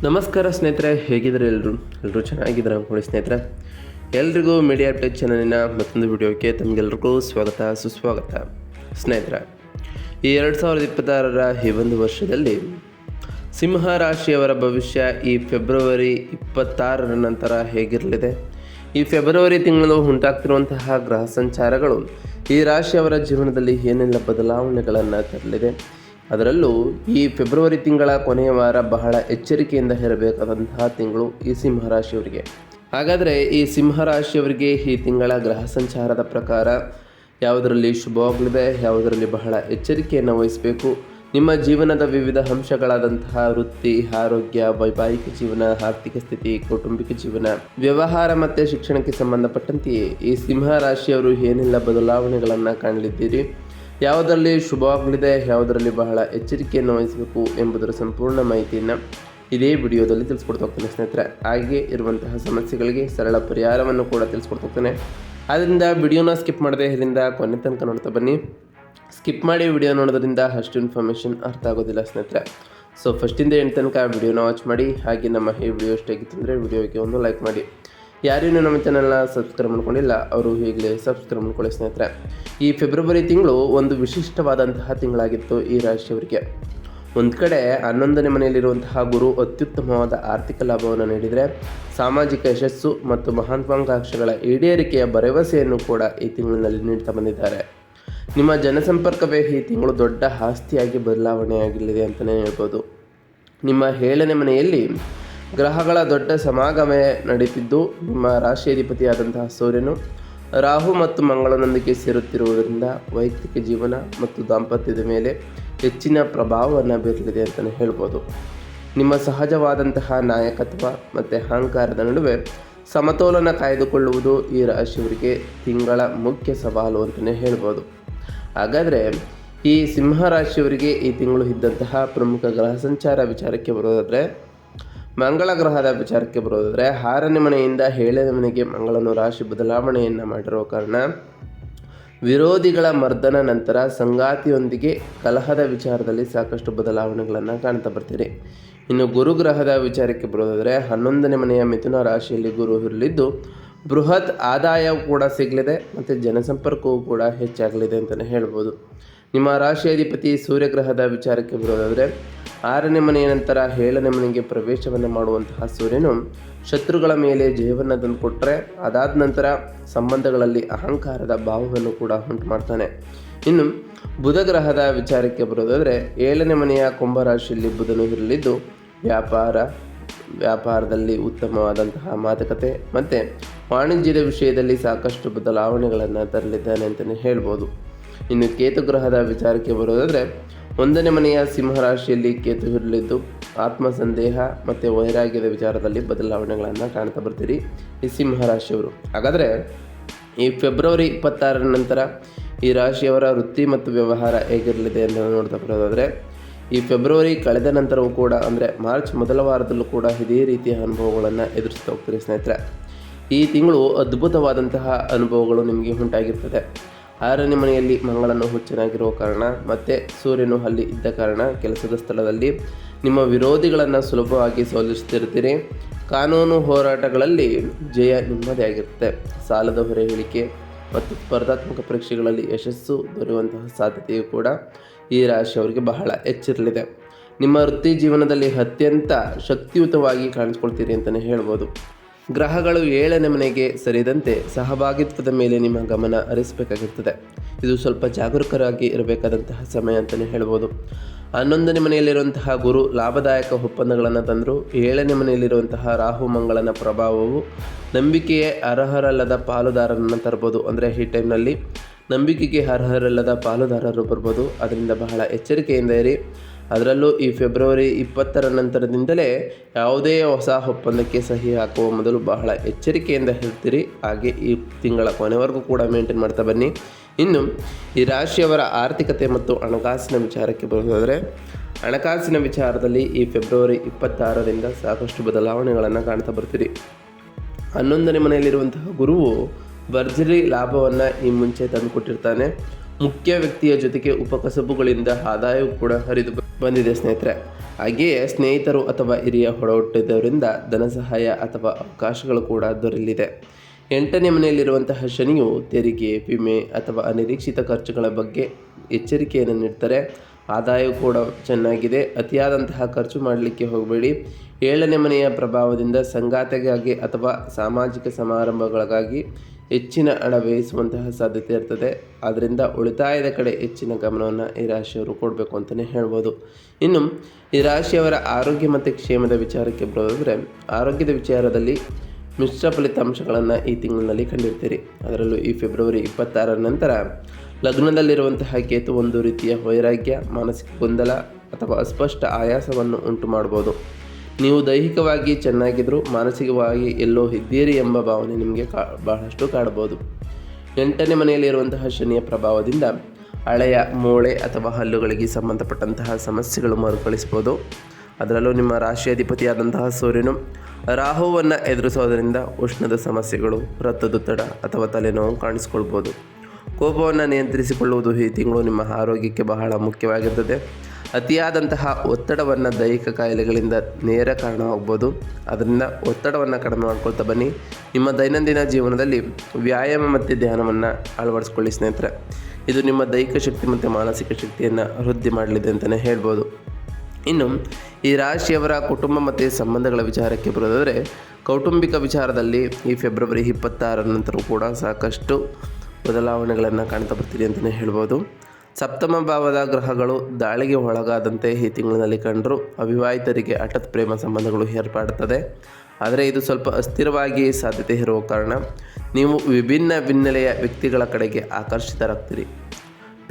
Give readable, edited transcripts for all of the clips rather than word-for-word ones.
ನಮಸ್ಕಾರ ಸ್ನೇಹಿತರೆ, ಹೇಗಿದ್ದಾರೆ ಎಲ್ಲರೂ ಚೆನ್ನಾಗಿದ್ದಾರೆ ಅಂದ್ಕೊಳ್ಳಿ ಸ್ನೇಹಿತರೆ. ಎಲ್ರಿಗೂ ಮೀಡಿಯಾ ಅಪ್ಡೇಟ್ ಚಾನಲಿನ ಮತ್ತೊಂದು ವಿಡಿಯೋಕ್ಕೆ ತಮಗೆಲ್ಲರಿಗೂ ಸ್ವಾಗತ ಸುಸ್ವಾಗತ. ಸ್ನೇಹಿತರೆ, ಈ 2026ರ ಈ ಒಂದು ವರ್ಷದಲ್ಲಿ ಸಿಂಹ ರಾಶಿಯವರ ಭವಿಷ್ಯ ಈ ಫೆಬ್ರವರಿ 26ರ ನಂತರ ಹೇಗಿರಲಿದೆ, ಈ ಫೆಬ್ರವರಿ ತಿಂಗಳು ಉಂಟಾಗ್ತಿರುವಂತಹ ಗ್ರಹ ಸಂಚಾರಗಳು ಈ ರಾಶಿಯವರ ಜೀವನದಲ್ಲಿ ಏನೆಲ್ಲ ಬದಲಾವಣೆಗಳನ್ನು ತರಲಿದೆ, ಅದರಲ್ಲೂ ಈ ಫೆಬ್ರವರಿ ತಿಂಗಳ ಕೊನೆಯ ವಾರ ಬಹಳ ಎಚ್ಚರಿಕೆಯಿಂದ ಇರಬೇಕಾದಂತಹ ತಿಂಗಳು ಈ ಸಿಂಹರಾಶಿಯವರಿಗೆ. ಹಾಗಾದರೆ ಈ ಸಿಂಹರಾಶಿಯವರಿಗೆ ಈ ತಿಂಗಳ ಗ್ರಹ ಸಂಚಾರದ ಪ್ರಕಾರ ಯಾವುದರಲ್ಲಿ ಶುಭವಾಗಲಿದೆ, ಯಾವುದರಲ್ಲಿ ಬಹಳ ಎಚ್ಚರಿಕೆಯನ್ನು ವಹಿಸಬೇಕು, ನಿಮ್ಮ ಜೀವನದ ವಿವಿಧ ಅಂಶಗಳಾದಂತಹ ವೃತ್ತಿ, ಆರೋಗ್ಯ, ವೈವಾಹಿಕ ಜೀವನ, ಆರ್ಥಿಕ ಸ್ಥಿತಿ, ಕೌಟುಂಬಿಕ ಜೀವನ, ವ್ಯವಹಾರ ಮತ್ತು ಶಿಕ್ಷಣಕ್ಕೆ ಸಂಬಂಧಪಟ್ಟಂತೆಯೇ ಈ ಸಿಂಹರಾಶಿಯವರು ಏನೆಲ್ಲ ಬದಲಾವಣೆಗಳನ್ನು ಕಾಣಲಿದ್ದೀರಿ, ಯಾವುದರಲ್ಲಿ ಶುಭವಾಗಲಿದೆ, ಯಾವುದರಲ್ಲಿ ಬಹಳ ಎಚ್ಚರಿಕೆಯನ್ನು ವಹಿಸಬೇಕು ಎಂಬುದರ ಸಂಪೂರ್ಣ ಮಾಹಿತಿಯನ್ನು ಇದೇ ವಿಡಿಯೋದಲ್ಲಿ ತಿಳಿಸ್ಕೊಡ್ತಾ ಹೋಗ್ತೇನೆ ಸ್ನೇಹಿತರೆ. ಹಾಗೆ ಇರುವಂತಹ ಸಮಸ್ಯೆಗಳಿಗೆ ಸರಳ ಪರಿಹಾರವನ್ನು ಕೂಡ ತಿಳಿಸ್ಕೊಡ್ತಾ ಹೋಗ್ತೇನೆ. ಆದ್ದರಿಂದ ವಿಡಿಯೋನ ಸ್ಕಿಪ್ ಮಾಡದೆ ಇದರಿಂದ ಕೊನೆ ತನಕ ನೋಡ್ತಾ ಬನ್ನಿ. ಸ್ಕಿಪ್ ಮಾಡಿ ವಿಡಿಯೋ ನೋಡೋದ್ರಿಂದ ಅಷ್ಟು ಇನ್ಫಾರ್ಮೇಷನ್ ಅರ್ಥ ಆಗೋದಿಲ್ಲ ಸ್ನೇಹಿತರೆ. ಸೊ ಫಸ್ಟಿಂದ ಎಂಟು ತನಕ ವಿಡಿಯೋನ ವಾಚ್ ಮಾಡಿ. ಹಾಗೆ ನಮ್ಮ ಈ ವಿಡಿಯೋ ಇಷ್ಟಾಗಿತ್ತು ಅಂದರೆ ವಿಡಿಯೋಗೆ ಒಂದು ಲೈಕ್ ಮಾಡಿ. ಯಾರೇನು ನಮ್ಮ ಚಾನಲ್ನ ಸಬ್ಸ್ಕ್ರೈಬ್ ಮಾಡ್ಕೊಂಡಿಲ್ಲ ಅವರು ಈಗಲೇ ಸಬ್ಸ್ಕ್ರೈಬ್ ಮಾಡ್ಕೊಳ್ಳಿ ಸ್ನೇಹಿತರೆ. ಈ ಫೆಬ್ರವರಿ ತಿಂಗಳು ಒಂದು ವಿಶಿಷ್ಟವಾದಂತಹ ತಿಂಗಳಾಗಿತ್ತು ಈ ರಾಶಿಯವರಿಗೆ. ಒಂದು ಕಡೆ 11ನೇ ಮನೆಯಲ್ಲಿರುವಂತಹ ಗುರು ಅತ್ಯುತ್ತಮವಾದ ಆರ್ಥಿಕ ಲಾಭವನ್ನು ನೀಡಿದರೆ, ಸಾಮಾಜಿಕ ಯಶಸ್ಸು ಮತ್ತು ಮಹತ್ವಾಕಾಂಕ್ಷೆಗಳ ಈಡೇರಿಕೆಯ ಭರವಸೆಯನ್ನು ಕೂಡ ಈ ತಿಂಗಳಿನಲ್ಲಿ ನೀಡ್ತಾ ಬಂದಿದ್ದಾರೆ. ನಿಮ್ಮ ಜನಸಂಪರ್ಕವೇ ಈ ತಿಂಗಳು ದೊಡ್ಡ ಆಸ್ತಿಯಾಗಿ ಬದಲಾವಣೆಯಾಗಲಿದೆ ಅಂತಲೇ ಹೇಳ್ಬೋದು. ನಿಮ್ಮ 7ನೇ ಮನೆಯಲ್ಲಿ ಗ್ರಹಗಳ ದೊಡ್ಡ ಸಮಾಗಮ ನಡೀತಿದ್ದು, ನಿಮ್ಮ ರಾಶಿಯಾಧಿಪತಿಯಾದಂತಹ ಸೂರ್ಯನು ರಾಹು ಮತ್ತು ಮಂಗಳನೊಂದಿಗೆ ಸೇರುತ್ತಿರುವುದರಿಂದ ವೈಯಕ್ತಿಕ ಜೀವನ ಮತ್ತು ದಾಂಪತ್ಯದ ಮೇಲೆ ಹೆಚ್ಚಿನ ಪ್ರಭಾವವನ್ನು ಬೀರಲಿದೆ ಅಂತಲೇ ಹೇಳ್ಬೋದು. ನಿಮ್ಮ ಸಹಜವಾದಂತಹ ನಾಯಕತ್ವ ಮತ್ತು ಅಹಂಕಾರದ ನಡುವೆ ಸಮತೋಲನ ಕಾಯ್ದುಕೊಳ್ಳುವುದು ಈ ರಾಶಿಯವರಿಗೆ ತಿಂಗಳ ಮುಖ್ಯ ಸವಾಲು ಅಂತಲೇ ಹೇಳ್ಬೋದು. ಹಾಗಾದರೆ ಈ ಸಿಂಹರಾಶಿಯವರಿಗೆ ಈ ತಿಂಗಳು ಇದ್ದಂತಹ ಪ್ರಮುಖ ಗ್ರಹ ಸಂಚಾರ ವಿಚಾರಕ್ಕೆ ಬರೋದಾದರೆ, ಮಂಗಳ ಗ್ರಹದ ವಿಚಾರಕ್ಕೆ ಬರೋದಾದರೆ 6ನೇ ಮನೆಯಿಂದ 7ನೇ ಮನೆಗೆ ಮಂಗಳನು ರಾಶಿ ಬದಲಾವಣೆಯನ್ನು ಮಾಡಿರೋ ಕಾರಣ ವಿರೋಧಿಗಳ ಮರ್ದನ ನಂತರ ಸಂಗಾತಿಯೊಂದಿಗೆ ಕಲಹದ ವಿಚಾರದಲ್ಲಿ ಸಾಕಷ್ಟು ಬದಲಾವಣೆಗಳನ್ನು ಕಾಣ್ತಾ ಬರ್ತೀರಿ. ಇನ್ನು ಗುರುಗ್ರಹದ ವಿಚಾರಕ್ಕೆ ಬರೋದಾದರೆ 11ನೇ ಮನೆಯ ಮಿಥುನ ರಾಶಿಯಲ್ಲಿ ಗುರು ಇರಲಿದ್ದು ಬೃಹತ್ ಆದಾಯ ಕೂಡ ಸಿಗಲಿದೆ ಮತ್ತು ಜನಸಂಪರ್ಕವೂ ಕೂಡ ಹೆಚ್ಚಾಗಲಿದೆ ಅಂತಲೇ ಹೇಳ್ಬೋದು. ನಿಮ್ಮ ರಾಶಿಯಾಧಿಪತಿ ಸೂರ್ಯಗ್ರಹದ ವಿಚಾರಕ್ಕೆ ಬರೋದಾದರೆ 6ನೇ ಮನೆಯ ನಂತರ 7ನೇ ಮನೆಗೆ ಪ್ರವೇಶವನ್ನು ಮಾಡುವಂತಹ ಸೂರ್ಯನು ಶತ್ರುಗಳ ಮೇಲೆ ಜಯವನ್ನು ತಂದುಕೊಟ್ಟರೆ, ಅದಾದ ನಂತರ ಸಂಬಂಧಗಳಲ್ಲಿ ಅಹಂಕಾರದ ಭಾವವನ್ನು ಕೂಡ ಉಂಟು ಮಾಡ್ತಾನೆ. ಇನ್ನು ಬುಧ ಗ್ರಹದ ವಿಚಾರಕ್ಕೆ ಬರೋದಾದರೆ 7ನೇ ಮನೆಯ ಕುಂಭರಾಶಿಯಲ್ಲಿ ಬುಧನು ಇರಲಿದ್ದು ವ್ಯಾಪಾರದಲ್ಲಿ ಉತ್ತಮವಾದಂತಹ ಮಾತುಕತೆ ಮತ್ತು ವಾಣಿಜ್ಯದ ವಿಷಯದಲ್ಲಿ ಸಾಕಷ್ಟು ಬದಲಾವಣೆಗಳನ್ನು ತರಲಿದ್ದಾನೆ ಅಂತಲೇ ಹೇಳ್ಬೋದು. ಇನ್ನು ಕೇತು ಗ್ರಹದ ವಿಚಾರಕ್ಕೆ ಬರೋದಾದರೆ 1ನೇ ಮನೆಯ ಸಿಂಹರಾಶಿಯಲ್ಲಿ ಕೇತು ಇರಲಿದ್ದು ಆತ್ಮಸಂದೇಹ ಮತ್ತು ವೈರಾಗ್ಯದ ವಿಚಾರದಲ್ಲಿ ಬದಲಾವಣೆಗಳನ್ನು ಕಾಣ್ತಾ ಬರ್ತೀರಿ ಈ ಸಿಂಹರಾಶಿಯವರು. ಹಾಗಾದರೆ ಈ ಫೆಬ್ರವರಿ 26ರ ನಂತರ ಈ ರಾಶಿಯವರ ವೃತ್ತಿ ಮತ್ತು ವ್ಯವಹಾರ ಹೇಗಿರಲಿದೆ ಅಂತ ನೋಡ್ತಾ ಬರೋದಾದರೆ, ಈ ಫೆಬ್ರವರಿ ಕಳೆದ ನಂತರವೂ ಕೂಡ ಅಂದರೆ ಮಾರ್ಚ್ ಮೊದಲ ವಾರದಲ್ಲೂ ಕೂಡ ಇದೇ ರೀತಿಯ ಅನುಭವಗಳನ್ನು ಎದುರಿಸ್ತಾ ಹೋಗ್ತೀರಿ ಸ್ನೇಹಿತರೆ. ಈ ತಿಂಗಳು ಅದ್ಭುತವಾದಂತಹ ಅನುಭವಗಳು ನಿಮಗೆ ಉಂಟಾಗಿರ್ತದೆ. 6ನೇ ಮನೆಯಲ್ಲಿ ಮಂಗಳನು ಹುಚ್ಚನಾಗಿರುವ ಕಾರಣ ಮತ್ತು ಸೂರ್ಯನು ಅಲ್ಲಿ ಇದ್ದ ಕಾರಣ ಕೆಲಸದ ಸ್ಥಳದಲ್ಲಿ ನಿಮ್ಮ ವಿರೋಧಿಗಳನ್ನು ಸುಲಭವಾಗಿ ಸೋಲಿಸುತ್ತಿರ್ತೀರಿ. ಕಾನೂನು ಹೋರಾಟಗಳಲ್ಲಿ ಜಯ ನಿಮ್ಮದೇ ಆಗಿರುತ್ತೆ. ಸಾಲದ ಹೊರೆ ಇಳಿಕೆ ಮತ್ತು ಸ್ಪರ್ಧಾತ್ಮಕ ಪರೀಕ್ಷೆಗಳಲ್ಲಿ ಯಶಸ್ಸು ದೊರೆಯುವಂತಹ ಸಾಧ್ಯತೆಯು ಕೂಡ ಈ ರಾಶಿಯವರಿಗೆ ಬಹಳ ಹೆಚ್ಚಿರಲಿದೆ. ನಿಮ್ಮ ವೃತ್ತಿ ಜೀವನದಲ್ಲಿ ಅತ್ಯಂತ ಶಕ್ತಿಯುತವಾಗಿ ಕಾಣಿಸ್ಕೊಳ್ತೀರಿ ಅಂತಲೇ ಹೇಳ್ಬೋದು. ಗ್ರಹಗಳು 7ನೇ ಮನೆಗೆ ಸರಿದಂತೆ ಸಹಭಾಗಿತ್ವದ ಮೇಲೆ ನಿಮ್ಮ ಗಮನ ಹರಿಸಬೇಕಾಗಿರ್ತದೆ. ಇದು ಸ್ವಲ್ಪ ಜಾಗರೂಕರಾಗಿ ಇರಬೇಕಾದಂತಹ ಸಮಯ ಅಂತಲೇ ಹೇಳ್ಬೋದು. 11ನೇ ಮನೆಯಲ್ಲಿರುವಂತಹ ಗುರು ಲಾಭದಾಯಕ ಒಪ್ಪಂದಗಳನ್ನು ತಂದರು. 7ನೇ ಮನೆಯಲ್ಲಿರುವಂತಹ ರಾಹು ಮಂಗಳನ ಪ್ರಭಾವವು ನಂಬಿಕೆಯೇ ಅರ್ಹರಲ್ಲದ ಪಾಲುದಾರರನ್ನು ತರ್ಬೋದು. ಅಂದರೆ ಈ ಟೈಮ್ನಲ್ಲಿ ನಂಬಿಕೆಗೆ ಅರ್ಹರಲ್ಲದ ಪಾಲುದಾರರು ಬರ್ಬೋದು. ಅದರಿಂದ ಬಹಳ ಎಚ್ಚರಿಕೆಯಿಂದ ಇರಿ. ಅದರಲ್ಲೂ ಈ ಫೆಬ್ರವರಿ 20ರ ನಂತರದಿಂದಲೇ ಯಾವುದೇ ಹೊಸ ಒಪ್ಪಂದಕ್ಕೆ ಸಹಿ ಹಾಕುವ ಮೊದಲು ಬಹಳ ಎಚ್ಚರಿಕೆಯಿಂದ ಇರ್ತೀರಿ. ಹಾಗೆ ಈ ತಿಂಗಳ ಕೊನೆವರೆಗೂ ಕೂಡ ಮೇಂಟೈನ್ ಮಾಡ್ತಾ ಬನ್ನಿ. ಇನ್ನು ಈ ರಾಶಿಯವರ ಆರ್ಥಿಕತೆ ಮತ್ತು ಹಣಕಾಸಿನ ವಿಚಾರಕ್ಕೆ ಬರೋದಾದರೆ, ಹಣಕಾಸಿನ ವಿಚಾರದಲ್ಲಿ ಈ ಫೆಬ್ರವರಿ 26ರಿಂದ ಸಾಕಷ್ಟು ಬದಲಾವಣೆಗಳನ್ನು ಕಾಣ್ತಾ ಬರ್ತೀರಿ. 11ನೇ ಮನೆಯಲ್ಲಿರುವಂತಹ ಗುರುವು ಭರ್ಜರಿ ಲಾಭವನ್ನು ಈ ಮುಂಚೆ ತಂದುಕೊಟ್ಟಿರ್ತಾನೆ. ಮುಖ್ಯ ವ್ಯಕ್ತಿಯ ಜೊತೆಗೆ ಉಪಕಸಬುಗಳಿಂದ ಆದಾಯವೂ ಕೂಡ ಹರಿದು ಬಂದಿದೆ ಸ್ನೇಹಿತರೆ. ಹಾಗೆಯೇ ಸ್ನೇಹಿತರು ಅಥವಾ ಹಿರಿಯ ಒಡಹುಟ್ಟಿದವರಿಂದ ಧನ ಸಹಾಯ ಅಥವಾ ಅವಕಾಶಗಳು ಕೂಡ ದೊರೆಯಲಿದೆ. 8ನೇ ಮನೆಯಲ್ಲಿರುವಂತಹ ಶನಿಯು ತೆರಿಗೆ, ವಿಮೆ ಅಥವಾ ಅನಿರೀಕ್ಷಿತ ಖರ್ಚುಗಳ ಬಗ್ಗೆ ಎಚ್ಚರಿಕೆಯನ್ನು ನೀಡ್ತಾರೆ. ಆದಾಯವು ಕೂಡ ಚೆನ್ನಾಗಿದೆ. ಅತಿಯಾದಂತಹ ಖರ್ಚು ಮಾಡಲಿಕ್ಕೆ ಹೋಗಬೇಡಿ. 7ನೇ ಮನೆಯ ಪ್ರಭಾವದಿಂದ ಸಂಗಾತಿಗಾಗಿ ಅಥವಾ ಸಾಮಾಜಿಕ ಸಮಾರಂಭಗಳಿಗಾಗಿ ಹೆಚ್ಚಿನ ಹಣ ವ್ಯಯಿಸುವಂತಹ ಸಾಧ್ಯತೆ ಇರ್ತದೆ. ಆದ್ದರಿಂದ ಉಳಿತಾಯದ ಕಡೆ ಹೆಚ್ಚಿನ ಗಮನವನ್ನು ಈ ರಾಶಿಯವರು ಕೊಡಬೇಕು ಅಂತಲೇ ಹೇಳ್ಬೋದು. ಇನ್ನು ಈ ರಾಶಿಯವರ ಆರೋಗ್ಯ ಮತ್ತು ಕ್ಷೇಮದ ವಿಚಾರಕ್ಕೆ ಬರೋದಾದರೆ, ಆರೋಗ್ಯದ ವಿಚಾರದಲ್ಲಿ ಮಿಶ್ರ ಫಲಿತಾಂಶಗಳನ್ನು ಈ ತಿಂಗಳಿನಲ್ಲಿ ಕಂಡಿರ್ತೀರಿ. ಅದರಲ್ಲೂ ಈ ಫೆಬ್ರವರಿ 26ರ ನಂತರ ಲಗ್ನದಲ್ಲಿರುವಂತಹ ಕೇತು ಒಂದು ರೀತಿಯ ವೈರಾಗ್ಯ, ಮಾನಸಿಕ ಗೊಂದಲ ಅಥವಾ ಅಸ್ಪಷ್ಟ ಆಯಾಸವನ್ನು ಉಂಟು ಮಾಡ್ಬೋದು. ನೀವು ದೈಹಿಕವಾಗಿ ಚೆನ್ನಾಗಿದ್ದರೂ ಮಾನಸಿಕವಾಗಿ ಎಲ್ಲೋ ಇದ್ದೀರಿ ಎಂಬ ಭಾವನೆ ನಿಮಗೆ ಬಹಳಷ್ಟು ಕಾಡ್ಬೋದು. 8ನೇ ಮನೆಯಲ್ಲಿರುವಂತಹ ಶನಿಯ ಪ್ರಭಾವದಿಂದ ಹಳೆಯ ಮೂಳೆ ಅಥವಾ ಹಲ್ಲುಗಳಿಗೆ ಸಂಬಂಧಪಟ್ಟಂತಹ ಸಮಸ್ಯೆಗಳು ಮರುಕಳಿಸ್ಬೋದು. ಅದರಲ್ಲೂ ನಿಮ್ಮ ರಾಶಿಯಾಧಿಪತಿಯಾದಂತಹ ಸೂರ್ಯನು ರಾಹುವನ್ನು ಎದುರಿಸೋದರಿಂದ ಉಷ್ಣದ ಸಮಸ್ಯೆಗಳು, ರಕ್ತದೊತ್ತಡ ಅಥವಾ ತಲೆನೋವು ಕಾಣಿಸ್ಕೊಳ್ಬೋದು. ಕೋಪವನ್ನು ನಿಯಂತ್ರಿಸಿಕೊಳ್ಳುವುದು ಈ ತಿಂಗಳು ನಿಮ್ಮ ಆರೋಗ್ಯಕ್ಕೆ ಬಹಳ ಮುಖ್ಯವಾಗಿರ್ತದೆ. ಅತಿಯಾದಂತಹ ಒತ್ತಡವನ್ನು ದೈಹಿಕ ಕಾಯಿಲೆಗಳಿಂದ ನೇರ ಕಾರಣವಾಗ್ಬೋದು. ಅದರಿಂದ ಒತ್ತಡವನ್ನು ಕಡಿಮೆ ಮಾಡ್ಕೊಳ್ತಾ ಬನ್ನಿ. ನಿಮ್ಮ ದೈನಂದಿನ ಜೀವನದಲ್ಲಿ ವ್ಯಾಯಾಮ ಮತ್ತು ಧ್ಯಾನವನ್ನು ಅಳವಡಿಸ್ಕೊಳ್ಳಿ ಸ್ನೇಹಿತರೆ. ಇದು ನಿಮ್ಮ ದೈಹಿಕ ಶಕ್ತಿ ಮತ್ತು ಮಾನಸಿಕ ಶಕ್ತಿಯನ್ನು ವೃದ್ಧಿ ಮಾಡಲಿದೆ ಅಂತಲೇ ಹೇಳ್ಬೋದು. ಇನ್ನು ಈ ರಾಶಿಯವರ ಕುಟುಂಬ ಮತ್ತು ಸಂಬಂಧಗಳ ವಿಚಾರಕ್ಕೆ ಬರೋದಾದರೆ, ಕೌಟುಂಬಿಕ ವಿಚಾರದಲ್ಲಿ ಈ ಫೆಬ್ರವರಿ 26ರ ನಂತರ ಕೂಡ ಸಾಕಷ್ಟು ಬದಲಾವಣೆಗಳನ್ನು ಕಾಣ್ತಾ ಬರ್ತೀರಿ ಅಂತಲೇ ಹೇಳ್ಬೋದು. ಸಪ್ತಮ ಭಾವದ ಗ್ರಹಗಳು ದಾಳಿಗೆ ಒಳಗಾದಂತೆ ಈ ತಿಂಗಳಿನಲ್ಲಿ ಕಂಡರೂ ಅವಿವಾಹಿತರಿಗೆ ಹಠಾತ್ ಪ್ರೇಮ ಸಂಬಂಧಗಳು ಏರ್ಪಡುತ್ತದೆ. ಆದರೆ ಇದು ಸ್ವಲ್ಪ ಅಸ್ಥಿರವಾಗಿ ಸಾಧ್ಯತೆ ಇರುವ ಕಾರಣ ನೀವು ವಿಭಿನ್ನ ಹಿನ್ನೆಲೆಯ ವ್ಯಕ್ತಿಗಳ ಕಡೆಗೆ ಆಕರ್ಷಿತರಾಗ್ತೀರಿ.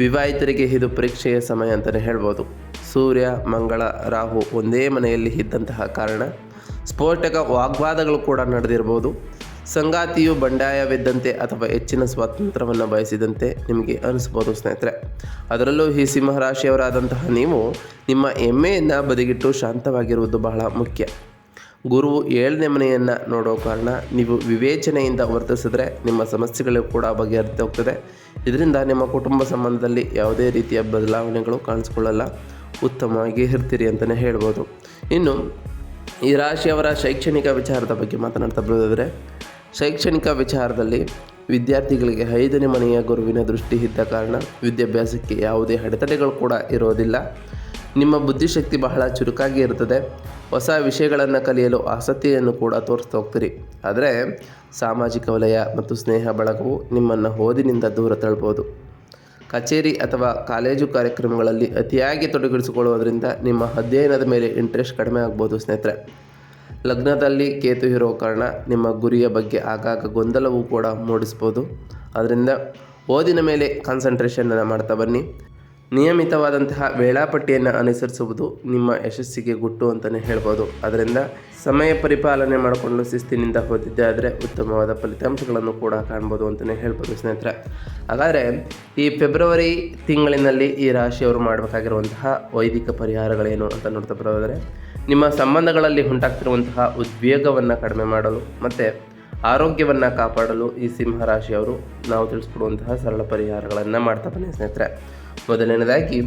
ವಿವಾಹಿತರಿಗೆ ಇದು ಪರೀಕ್ಷೆಯ ಸಮಯ ಅಂತಲೇ ಹೇಳ್ಬೋದು. ಸೂರ್ಯ, ಮಂಗಳ, ರಾಹು ಒಂದೇ ಮನೆಯಲ್ಲಿ ಇದ್ದಂತಹ ಕಾರಣ ಸ್ಫೋಟಕ ವಾಗ್ವಾದಗಳು ಕೂಡ ನಡೆದಿರ್ಬೋದು. ಸಂಗಾತಿಯು ಬಂಡಾಯವಿದ್ದಂತೆ ಅಥವಾ ಹೆಚ್ಚಿನ ಸ್ವಾತಂತ್ರ್ಯವನ್ನು ಬಯಸಿದಂತೆ ನಿಮಗೆ ಅನಿಸ್ಬೋದು ಸ್ನೇಹಿತರೆ. ಅದರಲ್ಲೂ ಈ ಸಿಂಹರಾಶಿಯವರಾದಂತಹ ನೀವು ನಿಮ್ಮ ಹೆಮ್ಮೆಯನ್ನು ಬದಿಗಿಟ್ಟು ಶಾಂತವಾಗಿರುವುದು ಬಹಳ ಮುಖ್ಯ. ಗುರುವು 7ನೇ ಮನೆಯನ್ನು ನೋಡೋ ಕಾರಣ ನೀವು ವಿವೇಚನೆಯಿಂದ ವರ್ತಿಸಿದ್ರೆ ನಿಮ್ಮ ಸಮಸ್ಯೆಗಳು ಕೂಡ ಬಗೆಹರಿದು ಹೋಗ್ತದೆ. ಇದರಿಂದ ನಿಮ್ಮ ಕುಟುಂಬ ಸಂಬಂಧದಲ್ಲಿ ಯಾವುದೇ ರೀತಿಯ ಬದಲಾವಣೆಗಳು ಕಾಣಿಸ್ಕೊಳ್ಳಲ್ಲ. ಉತ್ತಮವಾಗಿ ಇರ್ತೀರಿ ಅಂತಲೇ ಹೇಳ್ಬೋದು. ಇನ್ನು ಈ ರಾಶಿಯವರ ಶೈಕ್ಷಣಿಕ ವಿಚಾರದ ಬಗ್ಗೆ ಮಾತನಾಡ್ತಾ ಬರೋದಾದರೆ, ಶೈಕ್ಷಣಿಕ ವಿಚಾರದಲ್ಲಿ ವಿದ್ಯಾರ್ಥಿಗಳಿಗೆ 5ನೇ ಮನೆಯ ಗುರುವಿನ ದೃಷ್ಟಿ ಇದ್ದ ಕಾರಣ ವಿದ್ಯಾಭ್ಯಾಸಕ್ಕೆ ಯಾವುದೇ ಅಡೆತಡೆಗಳು ಕೂಡ ಇರೋದಿಲ್ಲ. ನಿಮ್ಮ ಬುದ್ಧಿಶಕ್ತಿ ಬಹಳ ಚುರುಕಾಗಿ ಇರ್ತದೆ. ಹೊಸ ವಿಷಯಗಳನ್ನು ಕಲಿಯಲು ಆಸಕ್ತಿಯನ್ನು ಕೂಡ ತೋರಿಸ್ತಾ ಹೋಗ್ತೀರಿ. ಆದರೆ ಸಾಮಾಜಿಕ ವಲಯ ಮತ್ತು ಸ್ನೇಹ ಬಳಗವು ನಿಮ್ಮನ್ನು ಓದಿನಿಂದ ದೂರ ತಳ್ಬೋದು. ಕಚೇರಿ ಅಥವಾ ಕಾಲೇಜು ಕಾರ್ಯಕ್ರಮಗಳಲ್ಲಿ ಅತಿಯಾಗಿ ತೊಡಗಿಸಿಕೊಳ್ಳುವುದರಿಂದ ನಿಮ್ಮ ಅಧ್ಯಯನದ ಮೇಲೆ ಇಂಟ್ರೆಸ್ಟ್ ಕಡಿಮೆ ಆಗ್ಬೋದು ಸ್ನೇಹಿತರೆ. ಲಗ್ನದಲ್ಲಿ ಕೇತು ಇರೋ ಕಾರಣ ನಿಮ್ಮ ಗುರಿಯ ಬಗ್ಗೆ ಆಗಾಗ ಗೊಂದಲವೂ ಕೂಡ ಮೂಡಿಸ್ಬೋದು. ಅದರಿಂದ ಓದಿನ ಮೇಲೆ ಕಾನ್ಸಂಟ್ರೇಷನನ್ನು ಮಾಡ್ತಾ ಬನ್ನಿ. ನಿಯಮಿತವಾದಂತಹ ವೇಳಾಪಟ್ಟಿಯನ್ನು ಅನುಸರಿಸುವುದು ನಿಮ್ಮ ಯಶಸ್ಸಿಗೆ ಗುಟ್ಟು ಅಂತಲೇ ಹೇಳ್ಬೋದು. ಅದರಿಂದ ಸಮಯ ಪರಿಪಾಲನೆ ಮಾಡಿಕೊಂಡು ಶಿಸ್ತಿನಿಂದ ಓದಿದ್ದೆ ಆದರೆ ಉತ್ತಮವಾದ ಫಲಿತಾಂಶಗಳನ್ನು ಕೂಡ ಕಾಣ್ಬೋದು ಅಂತಲೇ ಹೇಳ್ಬೋದು ಸ್ನೇಹಿತರೆ. ಹಾಗಾದರೆ ಈ ಫೆಬ್ರವರಿ ತಿಂಗಳಿನಲ್ಲಿ ಈ ರಾಶಿಯವರು ಮಾಡಬೇಕಾಗಿರುವಂತಹ ವೈದಿಕ ಪರಿಹಾರಗಳೇನು ಅಂತ ನೋಡ್ತಾ ಬರೋದಾದರೆ, ನಿಮ್ಮ ಸಂಬಂಧಗಳಲ್ಲಿ ಉಂಟಾಗ್ತಿರುವಂತಹ ಉದ್ವೇಗವನ್ನು ಕಡಿಮೆ ಮಾಡಲು ಮತ್ತು ಆರೋಗ್ಯವನ್ನು ಕಾಪಾಡಲು ಈ ಸಿಂಹರಾಶಿಯವರು ನಾವು ತಿಳಿಸ್ಕೊಡುವಂತಹ ಸರಳ ಪರಿಹಾರಗಳನ್ನು ಮಾಡ್ತಾ ಬನ್ನಿ ಸ್ನೇಹಿತರೆ. ಮೊದಲನೇದಾಗಿ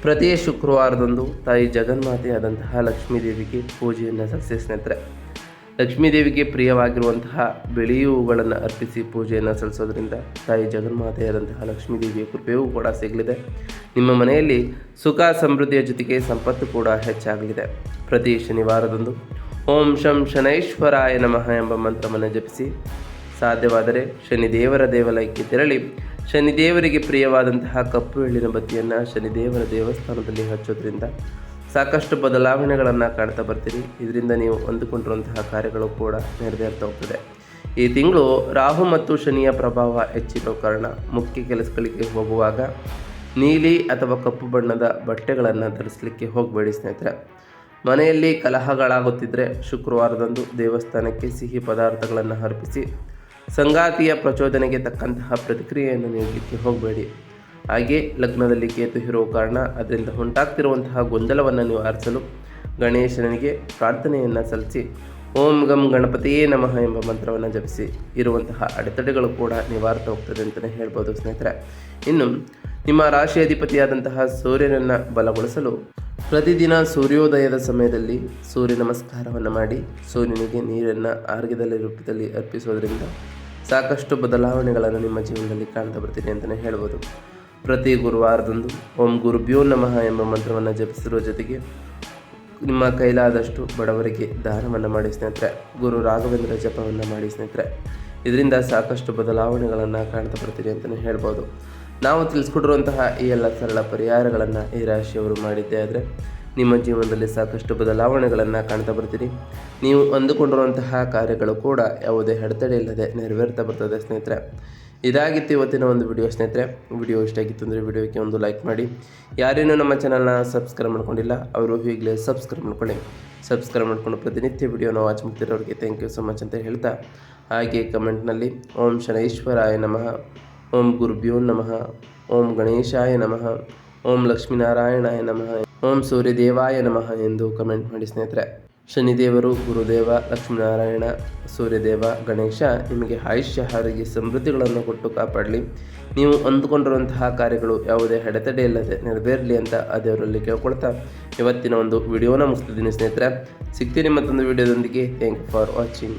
ಪ್ರತಿ ಶುಕ್ರವಾರದಂದು ತಾಯಿ ಜಗನ್ಮಾತೆಯಾದಂತಹ ಲಕ್ಷ್ಮೀ ದೇವಿಗೆ ಪೂಜೆಯನ್ನು ಸಲ್ಲಿಸಿ ಸ್ನೇಹಿತರೆ. ಲಕ್ಷ್ಮೀ ದೇವಿಗೆ ಪ್ರಿಯವಾಗಿರುವಂತಹ ಬಿಳಿ ಹೂಗಳನ್ನು ಅರ್ಪಿಸಿ ಪೂಜೆಯನ್ನು ಸಲ್ಲಿಸೋದ್ರಿಂದ ತಾಯಿ ಜಗನ್ಮಾತೆಯಾದಂತಹ ಲಕ್ಷ್ಮೀ ದೇವಿಯ ಕೃಪೆಯೂ ಕೂಡ ಸಿಗಲಿದೆ. ನಿಮ್ಮ ಮನೆಯಲ್ಲಿ ಸುಖ ಸಮೃದ್ಧಿಯ ಜೊತೆಗೆ ಸಂಪತ್ತು ಕೂಡ ಹೆಚ್ಚಾಗಲಿದೆ. ಪ್ರತಿ ಶನಿವಾರದಂದು ಓಂ ಶಂ ಶನೈಶ್ವರಾಯ ನಮಃ ಎಂಬ ಮಂತ್ರವನ್ನು ಜಪಿಸಿ, ಸಾಧ್ಯವಾದರೆ ಶನಿದೇವರ ದೇವಾಲಯಕ್ಕೆ ತೆರಳಿ ಶನಿದೇವರಿಗೆ ಪ್ರಿಯವಾದಂತಹ ಕಪ್ಪು ಎಳ್ಳಿನ ಬತ್ತಿಯನ್ನು ಶನಿದೇವರ ದೇವಸ್ಥಾನದಲ್ಲಿ ಹಚ್ಚೋದ್ರಿಂದ ಸಾಕಷ್ಟು ಬದಲಾವಣೆಗಳನ್ನು ಕಾಣ್ತಾ ಬರ್ತೀರಿ. ಇದರಿಂದ ನೀವು ಅಂದುಕೊಂಡಿರುವಂತಹ ಕಾರ್ಯಗಳು ಕೂಡ ನೆರವೇರ್ತಾ ಹೋಗ್ತದೆ. ಈ ತಿಂಗಳು ರಾಹು ಮತ್ತು ಶನಿಯ ಪ್ರಭಾವ ಹೆಚ್ಚಿರೋ ಕಾರಣ ಮುಖ್ಯ ಕೆಲಸಗಳಿಗೆ ಹೋಗುವಾಗ ನೀಲಿ ಅಥವಾ ಕಪ್ಪು ಬಣ್ಣದ ಬಟ್ಟೆಗಳನ್ನು ಧರಿಸಲಿಕ್ಕೆ ಹೋಗಬೇಡಿ ಸ್ನೇಹಿತರೆ. ಮನೆಯಲ್ಲಿ ಕಲಹಗಳಾಗುತ್ತಿದ್ದರೆ ಶುಕ್ರವಾರದಂದು ದೇವಸ್ಥಾನಕ್ಕೆ ಸಿಹಿ ಪದಾರ್ಥಗಳನ್ನು ಅರ್ಪಿಸಿ ಸಂಗಾತಿಯ ಪ್ರಚೋದನೆಗೆ ತಕ್ಕಂತಹ ಪ್ರತಿಕ್ರಿಯೆಯನ್ನು ನೀಡಲಿಕ್ಕೆ ಹೋಗಬೇಡಿ. ಹಾಗೆ ಲಗ್ನದಲ್ಲಿ ಕೇತು ಇರೋ ಕಾರಣ ಅದರಿಂದ ಉಂಟಾಗ್ತಿರುವಂತಹ ಗೊಂದಲವನ್ನು ನಿವಾರಿಸಲು ಗಣೇಶನಿಗೆ ಪ್ರಾರ್ಥನೆಯನ್ನು ಸಲ್ಲಿಸಿ ಓಂ ಗಂ ಗಣಪತಿಯೇ ನಮಃ ಎಂಬ ಮಂತ್ರವನ್ನು ಜಪಿಸಿ ಇರುವಂತಹ ಅಡೆತಡೆಗಳು ಕೂಡ ನಿವಾರಿತ ಹೋಗ್ತದೆ ಅಂತಲೇ ಹೇಳ್ಬೋದು ಸ್ನೇಹಿತರೆ. ಇನ್ನು ನಿಮ್ಮ ರಾಶಿ ಅಧಿಪತಿಯಾದಂತಹ ಸೂರ್ಯನನ್ನು ಬಲಗೊಳಿಸಲು ಪ್ರತಿದಿನ ಸೂರ್ಯೋದಯದ ಸಮಯದಲ್ಲಿ ಸೂರ್ಯ ನಮಸ್ಕಾರವನ್ನು ಮಾಡಿ ಸೂರ್ಯನಿಗೆ ನೀರನ್ನು ಆರ್ಘ್ಯದಲ್ಲಿ ರೂಪದಲ್ಲಿ ಅರ್ಪಿಸೋದ್ರಿಂದ ಸಾಕಷ್ಟು ಬದಲಾವಣೆಗಳನ್ನು ನಿಮ್ಮ ಜೀವನದಲ್ಲಿ ಕಾಣ್ತಾ ಬರ್ತೀನಿ ಅಂತಲೇ ಹೇಳ್ಬೋದು. ಪ್ರತಿ ಗುರುವಾರದಂದು ಓಂ ಗುರುಭ್ಯೋ ನಮಃ ಎಂಬ ಮಂತ್ರವನ್ನು ಜಪಿಸಿರುವ ಜೊತೆಗೆ ನಿಮ್ಮ ಕೈಲಾದಷ್ಟು ಬಡವರಿಗೆ ದಾನವನ್ನು ಮಾಡಿ ಸ್ನೇಹಿತರೆ. ಗುರು ರಾಘವೇಂದ್ರ ಜಪವನ್ನು ಮಾಡಿ ಸ್ನೇಹಿತರೆ. ಇದರಿಂದ ಸಾಕಷ್ಟು ಬದಲಾವಣೆಗಳನ್ನು ಕಾಣ್ತಾ ಬರ್ತೀರಿ ಅಂತಲೇ ಹೇಳ್ಬೋದು. ನಾವು ತಿಳಿಸ್ಕೊಟ್ಟಿರುವಂತಹ ಈ ಎಲ್ಲ ಸರಳ ಪರಿಹಾರಗಳನ್ನು ಈ ರಾಶಿಯವರು ಮಾಡಿದ್ದೇ ಆದರೆ ನಿಮ್ಮ ಜೀವನದಲ್ಲಿ ಸಾಕಷ್ಟು ಬದಲಾವಣೆಗಳನ್ನು ಕಾಣ್ತಾ ಬರ್ತೀರಿ. ನೀವು ಅಂದುಕೊಂಡಿರುವಂತಹ ಕಾರ್ಯಗಳು ಕೂಡ ಯಾವುದೇ ಅಡೆತಡೆ ಇಲ್ಲದೆ ನೆರವೇರ್ತಾ ಬರ್ತದೆ ಸ್ನೇಹಿತರೆ. ಇದಾಗಿತ್ತು ಇವತ್ತಿನ ಒಂದು ವಿಡಿಯೋ ಸ್ನೇಹಿತರೆ. ವಿಡಿಯೋ ಇಷ್ಟ ಆಗಿತ್ತು ಅಂದರೆ ವಿಡಿಯೋಕ್ಕೆ ಒಂದು ಲೈಕ್ ಮಾಡಿ. ಯಾರೇನೂ ನಮ್ಮ ಚಾನಲ್ನ ಸಬ್ಸ್ಕ್ರೈಬ್ ಮಾಡ್ಕೊಂಡಿಲ್ಲ ಅವರು ಈಗಲೇ ಸಬ್ಸ್ಕ್ರೈಬ್ ಮಾಡ್ಕೊಳ್ಳಿ. ಸಬ್ಸ್ಕ್ರೈಬ್ ಮಾಡ್ಕೊಂಡು ಪ್ರತಿನಿತ್ಯ ವಿಡಿಯೋನ ವಾಚ್ ಮಾಡ್ತಿರೋರಿಗೆ ಥ್ಯಾಂಕ್ ಯು ಸೊ ಮಚ್ ಅಂತ ಹೇಳ್ತಾ, ಹಾಗೆ ಕಮೆಂಟ್ನಲ್ಲಿ ಓಂ ಶನೈಶ್ವರಾಯ ನಮಃ, ಓಂ ಗುರುಭ್ಯೋ ನಮಃ, ಓಂ ಗಣೇಶಾಯ ನಮಃ, ಓಂ ಲಕ್ಷ್ಮೀನಾರಾಯಣಾಯ ನಮಃ, ಓಂ ಸೂರ್ಯದೇವಾಯ ನಮಃ ಎಂದು ಕಮೆಂಟ್ ಮಾಡಿ ಸ್ನೇಹಿತರೆ. ಶನಿದೇವರು, ಗುರುದೇವ, ಲಕ್ಷ್ಮೀನಾರಾಯಣ, ಸೂರ್ಯದೇವ, ಗಣೇಶ ನಿಮಗೆ ಆಯುಷ್ಯ ಆರೋಗ್ಯ ಸಮೃದ್ಧಿಗಳನ್ನು ಕೊಟ್ಟು ಕಾಪಾಡಲಿ. ನೀವು ಅಂದುಕೊಂಡಿರುವಂತಹ ಕಾರ್ಯಗಳು ಯಾವುದೇ ಅಡೆತಡೆ ಇಲ್ಲದೆ ನೆರವೇರಲಿ ಅಂತ ಆ ದೇವರಲ್ಲಿ ಕೇಳ್ಕೊಳ್ತಾ ಇವತ್ತಿನ ಒಂದು ವಿಡಿಯೋನ ಮುಗಿಸ್ತಿದ್ದೀನಿ ಸ್ನೇಹಿತರೆ. ಸಿಗ್ತೀನಿ ಮತ್ತೊಂದು ವಿಡಿಯೋದೊಂದಿಗೆ. Thank you for watching.